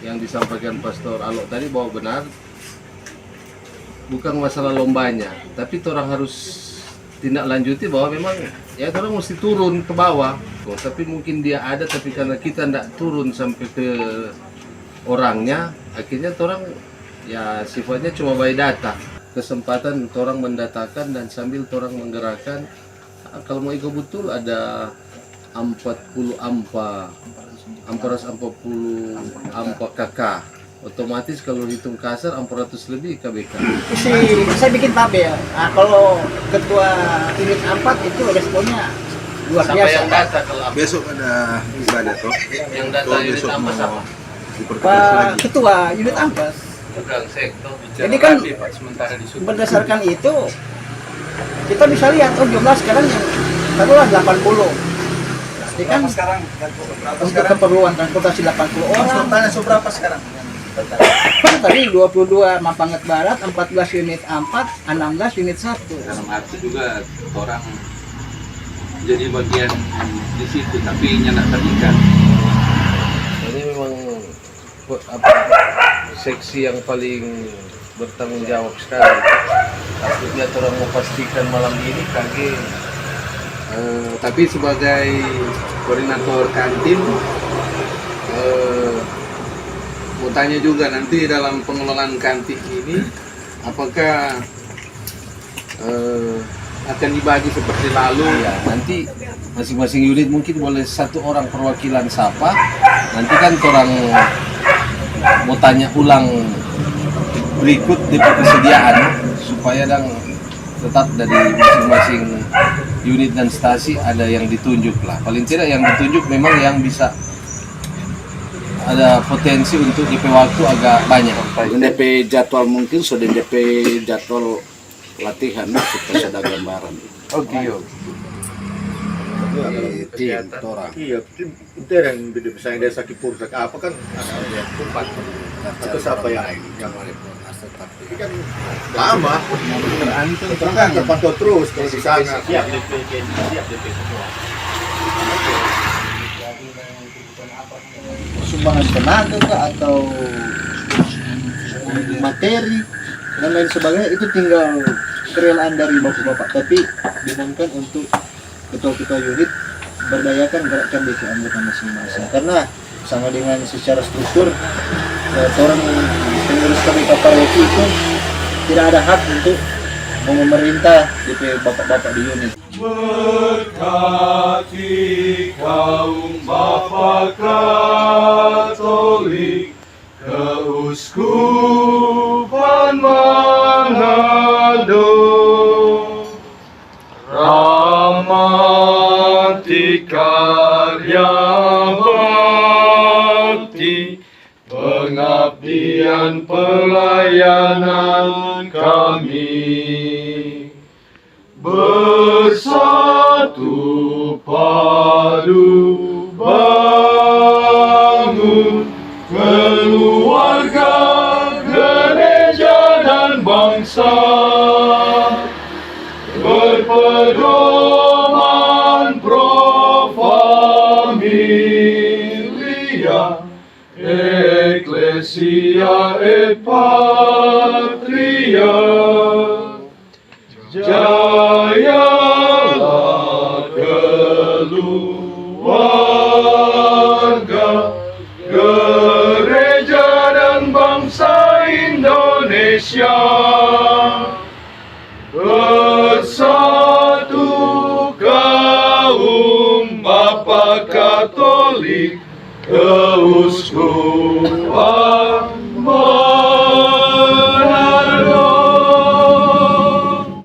yang disampaikan Pastor Alok tadi bahwa benar, bukan masalah lombanya, tapi orang harus tindak lanjuti bahwa memang ya orang mesti turun ke bawah. Tapi mungkin dia ada, tapi karena kita tidak turun sampai ke orangnya, akhirnya orang ya sifatnya cuma by data. Kesempatan orang mendatakan dan sambil orang menggerakkan. Kalau mau ikut betul ada 40 ampa, 440 ampa KK. Otomatis kalau hitung kasar 400 lebih KBK. Saya bikin tabel. Nah, kalau ketua unit 4 itu responnya luar Sampai biasa. yang data kalau Besok ada ibadah toh. yang data unit Besok apa mau sama? dipertegas Pak lagi. ketua unit 4. Bukan sektor. Jadi kan berdasarkan itu kita bisa lihat jumlah sekarang yang taruhlah 80. Jadi kan sekarang untuk keperluan transportasi 80 orang. totalnya seberapa sekarang? Tadi 22 Mapanget Barat, 14 unit 4, 16 unit 1. Dalam arti juga orang jadi bagian di situ tapi nyenak terikat. Ini memang seksi yang paling bertanggung jawab sekali. Takutnya orang mau pastikan malam ini KG. Tapi sebagai koordinator kantin, mau tanya juga nanti dalam pengelolaan kantin ini, apakah akan dibagi seperti lalu? Ya, nanti masing-masing unit mungkin boleh satu orang perwakilan sapa. Nanti kan orang mau tanya ulang berikut di persediaan supaya tetap dari masing-masing unit dan stasi ada yang ditunjuk lah. Paling tidak yang ditunjuk memang yang bisa ada potensi untuk DP waktu agak banyak. DP jadwal mungkin sudah DP jadwal latihan supaya ada gambaran. Oke. Tim orang. Iya, itu yang misalnya dari Sakipur, apa kan ada tempat atau siapa yang ini kan lama, terang kan terpantau terus kalau di sana. Siap DP semua. Sumbangan tenaga kah, atau materi dan lain sebagainya, itu tinggal kerelaan dari bapak-bapak, tapi dimohonkan untuk ketua-ketua unit berdayakan gerakkan DP anggota masing-masing, karena sama dengan secara struktur orang pengurus KBK Paroki itu tidak ada hak untuk memerintah DP bapak-bapak di unit. Berkati kaum Bapa Katolik, Keuskupan Manado, rahmati karya bakti, pengabdian pelayanan kami, bersatu padu bangun keluarga, gereja dan bangsa, berpedoman pro familia, Ecclesia et Patria. Jayalah keluarga, gereja dan bangsa Indonesia.